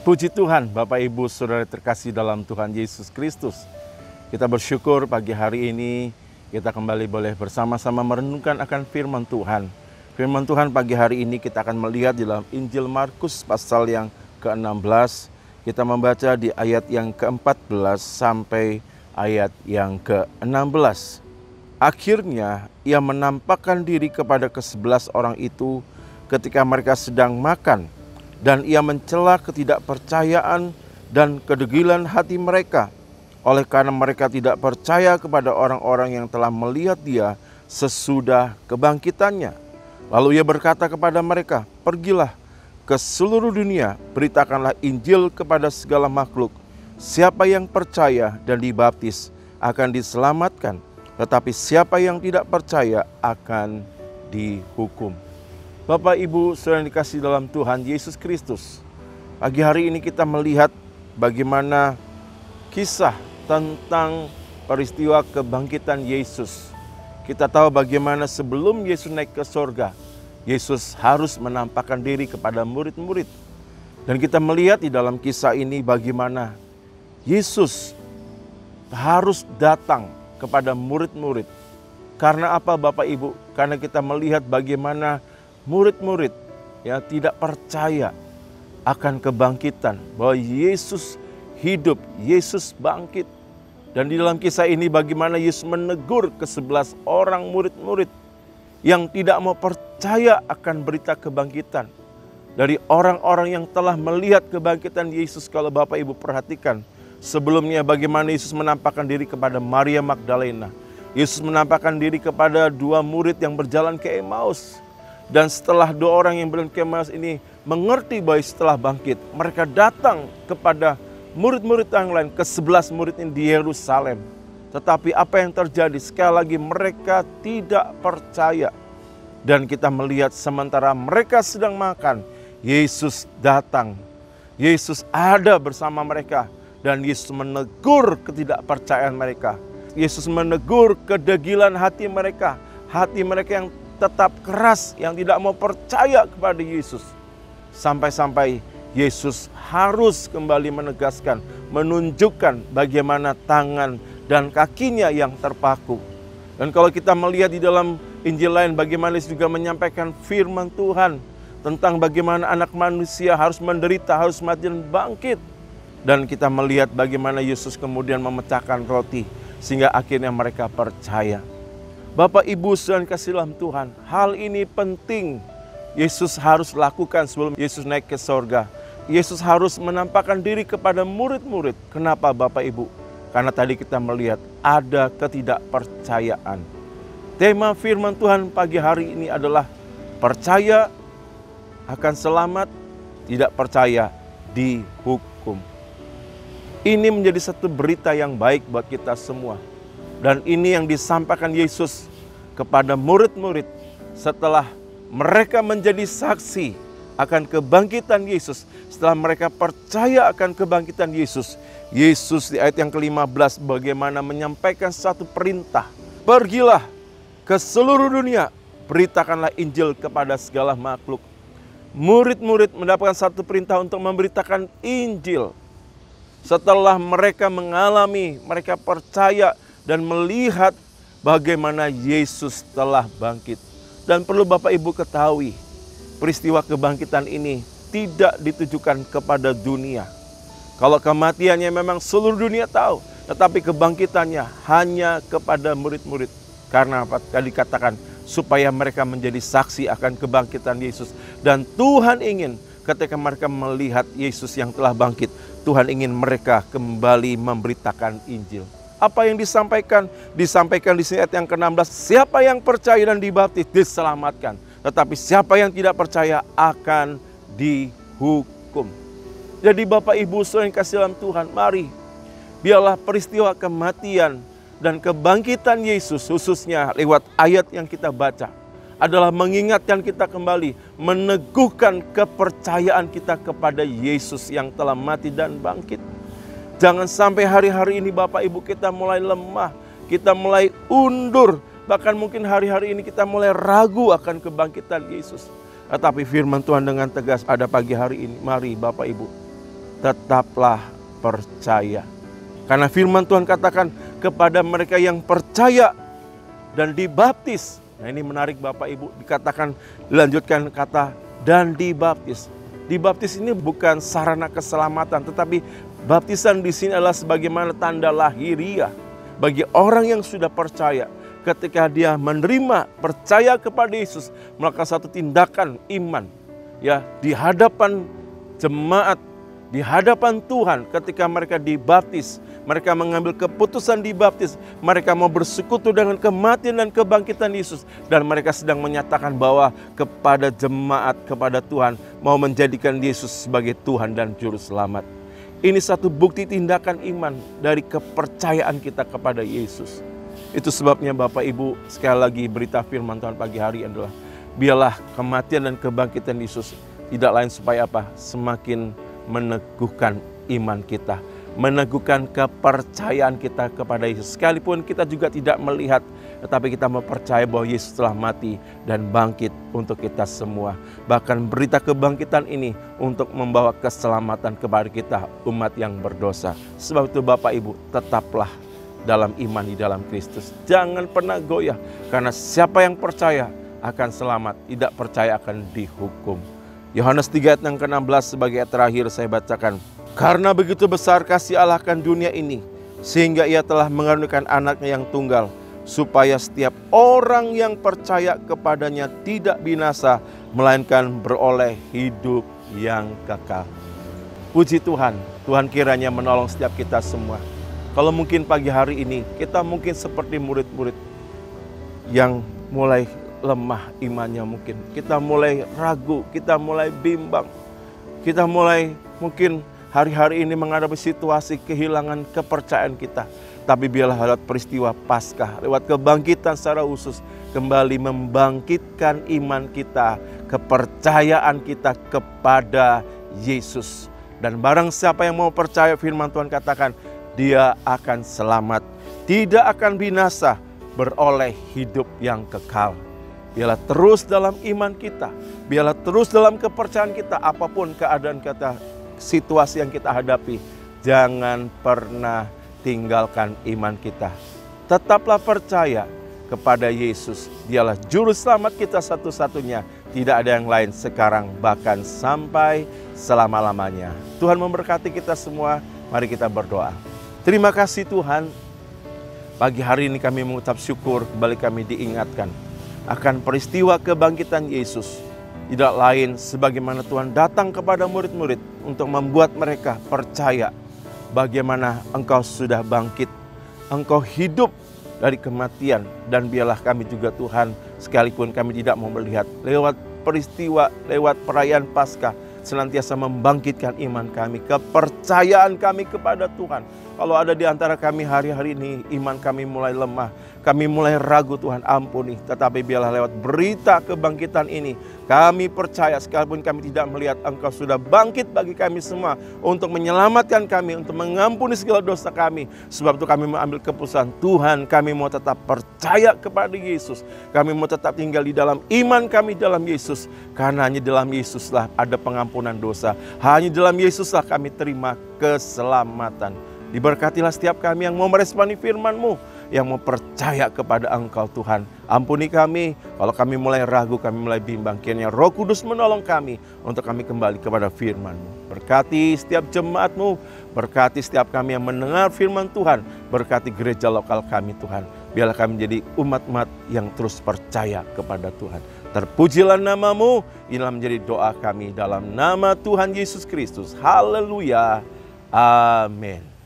Puji Tuhan, Bapak Ibu Saudara terkasih dalam Tuhan Yesus Kristus. Kita bersyukur pagi hari ini kita kembali boleh bersama-sama merenungkan akan firman Tuhan. Firman Tuhan pagi hari ini kita akan melihat di dalam Injil Markus pasal yang ke-16. Kita membaca di ayat yang ke-14 sampai ayat yang ke-16. Akhirnya ia menampakkan diri kepada ke-11 orang itu ketika mereka sedang makan. Dan ia mencela ketidakpercayaan dan kedegilan hati mereka. Oleh karena mereka tidak percaya kepada orang-orang yang telah melihat dia sesudah kebangkitannya. Lalu ia berkata kepada mereka, "Pergilah ke seluruh dunia, beritakanlah Injil kepada segala makhluk. Siapa yang percaya dan dibaptis akan diselamatkan, tetapi siapa yang tidak percaya akan dihukum." Bapak, Ibu, Saudara yang dikasihi dalam Tuhan Yesus Kristus. Pagi hari ini kita melihat bagaimana kisah tentang peristiwa kebangkitan Yesus. Kita tahu bagaimana sebelum Yesus naik ke sorga, Yesus harus menampakkan diri kepada murid-murid. Dan kita melihat di dalam kisah ini bagaimana Yesus harus datang kepada murid-murid. Karena apa Bapak Ibu? Karena kita melihat bagaimana murid-murid tidak percaya akan kebangkitan, bahwa Yesus hidup, Yesus bangkit. Dan di dalam kisah ini bagaimana Yesus menegur ke-11 orang murid-murid yang tidak mau percaya akan berita kebangkitan. Dari orang-orang yang telah melihat kebangkitan Yesus, kalau Bapak Ibu perhatikan, sebelumnya bagaimana Yesus menampakkan diri kepada Maria Magdalena. Yesus menampakkan diri kepada dua murid yang berjalan ke Emmaus. Dan setelah dua orang yang berjalan ke Emmaus ini mengerti bahwa setelah bangkit, mereka datang kepada murid-murid yang lain, ke-11 murid ini di Yerusalem. Tetapi apa yang terjadi? Sekali lagi mereka tidak percaya. Dan kita melihat sementara mereka sedang makan, Yesus datang. Yesus ada bersama mereka. Dan Yesus menegur ketidakpercayaan mereka. Yesus menegur kedegilan hati mereka. Hati mereka yang tetap keras, yang tidak mau percaya kepada Yesus. Sampai-sampai Yesus harus kembali menegaskan, menunjukkan bagaimana tangan dan kakinya yang terpaku. Dan kalau kita melihat di dalam Injil lain, bagaimana Yesus juga menyampaikan firman Tuhan tentang bagaimana anak manusia harus menderita, harus mati dan bangkit. Dan kita melihat bagaimana Yesus kemudian memecahkan roti, sehingga akhirnya mereka percaya. Bapak, Ibu, Saudara kasih dalam Tuhan, hal ini penting. Yesus harus lakukan sebelum Yesus naik ke sorga. Yesus harus menampakkan diri kepada murid-murid. Kenapa Bapak Ibu? Karena tadi kita melihat ada ketidakpercayaan. Tema firman Tuhan pagi hari ini adalah percaya akan selamat, tidak percaya dihukum. Ini menjadi satu berita yang baik buat kita semua. Dan ini yang disampaikan Yesus kepada murid-murid setelah mereka menjadi saksi akan kebangkitan Yesus. Setelah mereka percaya akan kebangkitan Yesus, Yesus di ayat yang ke-15 bagaimana menyampaikan satu perintah. Pergilah ke seluruh dunia, beritakanlah Injil kepada segala makhluk. Murid-murid mendapatkan satu perintah untuk memberitakan Injil. Setelah mereka mengalami, mereka percaya dan melihat bagaimana Yesus telah bangkit. Dan perlu Bapak Ibu ketahui, peristiwa kebangkitan ini tidak ditujukan kepada dunia. Kalau kematiannya memang seluruh dunia tahu, tetapi kebangkitannya hanya kepada murid-murid. Karena apa? Tadi dikatakan, supaya mereka menjadi saksi akan kebangkitan Yesus. Dan Tuhan ingin ketika mereka melihat Yesus yang telah bangkit, Tuhan ingin mereka kembali memberitakan Injil. Apa yang disampaikan? Disampaikan di ayat yang ke-16. Siapa yang percaya dan dibaptis diselamatkan. Tetapi siapa yang tidak percaya akan dihukum. Jadi Bapak Ibu Saudara yang kasih dalam Tuhan, mari biarlah peristiwa kematian dan kebangkitan Yesus, khususnya lewat ayat yang kita baca, adalah mengingatkan kita kembali, meneguhkan kepercayaan kita kepada Yesus yang telah mati dan bangkit. Jangan sampai hari-hari ini Bapak Ibu kita mulai lemah, kita mulai undur, bahkan mungkin hari-hari ini kita mulai ragu akan kebangkitan Yesus. Tetapi firman Tuhan dengan tegas pada pagi hari ini, mari Bapak Ibu, tetaplah percaya. Karena firman Tuhan katakan kepada mereka yang percaya dan dibaptis. Nah ini menarik Bapak Ibu, dikatakan, dilanjutkan kata dan dibaptis. Dibaptis ini bukan sarana keselamatan, tetapi baptisan di sini adalah sebagaimana tanda lahiriah bagi orang yang sudah percaya. Ketika dia menerima, percaya kepada Yesus, melakukan satu tindakan iman, ya, di hadapan jemaat, di hadapan Tuhan. Ketika mereka dibaptis, mereka mengambil keputusan dibaptis, mereka mau bersekutu dengan kematian dan kebangkitan Yesus, dan mereka sedang menyatakan bahwa kepada jemaat, kepada Tuhan, mau menjadikan Yesus sebagai Tuhan dan Juru Selamat. Ini satu bukti tindakan iman dari kepercayaan kita kepada Yesus. Itu sebabnya Bapak Ibu, sekali lagi berita firman Tuhan pagi hari adalah, biarlah kematian dan kebangkitan Yesus tidak lain supaya apa? Semakin meneguhkan iman kita, meneguhkan kepercayaan kita kepada Yesus. Sekalipun kita juga tidak melihat, tetapi kita mempercayai bahwa Yesus telah mati dan bangkit untuk kita semua. Bahkan berita kebangkitan ini untuk membawa keselamatan kepada kita, umat yang berdosa. Sebab itu Bapak Ibu, tetaplah dalam iman di dalam Kristus. Jangan pernah goyah, karena siapa yang percaya akan selamat, tidak percaya akan dihukum. Yohanes 3 ayat yang ke-16 sebagai ayat terakhir saya bacakan. Karena begitu besar kasih Allah akan dunia ini, sehingga ia telah mengaruniakan anaknya yang tunggal, supaya setiap orang yang percaya kepadanya tidak binasa, melainkan beroleh hidup yang kekal. Puji Tuhan, Tuhan kiranya menolong setiap kita semua. Kalau mungkin pagi hari ini kita mungkin seperti murid-murid yang mulai lemah imannya mungkin. Kita mulai ragu, kita mulai bimbang. Kita mulai mungkin hari-hari ini menghadapi situasi kehilangan kepercayaan kita. Tapi biarlah lewat peristiwa Paskah, lewat kebangkitan secara khusus, kembali membangkitkan iman kita, kepercayaan kita kepada Yesus. Dan barang siapa yang mau percaya, firman Tuhan katakan, dia akan selamat, tidak akan binasa, beroleh hidup yang kekal. Biarlah terus dalam iman kita, biarlah terus dalam kepercayaan kita, apapun keadaan kita, situasi yang kita hadapi, jangan pernah tinggalkan iman kita. Tetaplah percaya kepada Yesus, dialah juru selamat kita satu-satunya. Tidak ada yang lain sekarang, bahkan sampai selama-lamanya. Tuhan memberkati kita semua, mari kita berdoa. Terima kasih Tuhan, pagi hari ini kami mengucap syukur, kembali kami diingatkan akan peristiwa kebangkitan Yesus. Tidak lain sebagaimana Tuhan datang kepada murid-murid untuk membuat mereka percaya bagaimana Engkau sudah bangkit, Engkau hidup dari kematian. Dan biarlah kami juga Tuhan, sekalipun kami tidak mau melihat, lewat peristiwa, lewat perayaan Paskah, senantiasa membangkitkan iman kami, kepercayaan kami kepada Tuhan. Kalau ada di antara kami hari-hari ini, iman kami mulai lemah, kami mulai ragu, Tuhan ampuni. Tetapi biarlah lewat berita kebangkitan ini, kami percaya sekalipun kami tidak melihat, Engkau sudah bangkit bagi kami semua, untuk menyelamatkan kami, untuk mengampuni segala dosa kami. Sebab itu kami mengambil keputusan, Tuhan kami mau tetap percaya kepada Yesus. Kami mau tetap tinggal di dalam iman kami dalam Yesus. Karena hanya dalam Yesuslah ada pengampunan dosa. Hanya dalam Yesuslah kami terima keselamatan. Diberkatilah setiap kami yang mau meresponi firman-Mu, yang mau percaya kepada Engkau Tuhan. Ampuni kami kalau kami mulai ragu, kami mulai bimbang. Kiranya Roh Kudus menolong kami untuk kami kembali kepada firman-Mu. Berkati setiap jemaat-Mu, berkati setiap kami yang mendengar firman Tuhan, berkati gereja lokal kami Tuhan. Biarlah kami menjadi umat-umat yang terus percaya kepada Tuhan. Terpujilah nama-Mu, inilah menjadi doa kami dalam nama Tuhan Yesus Kristus. Haleluya. Amin.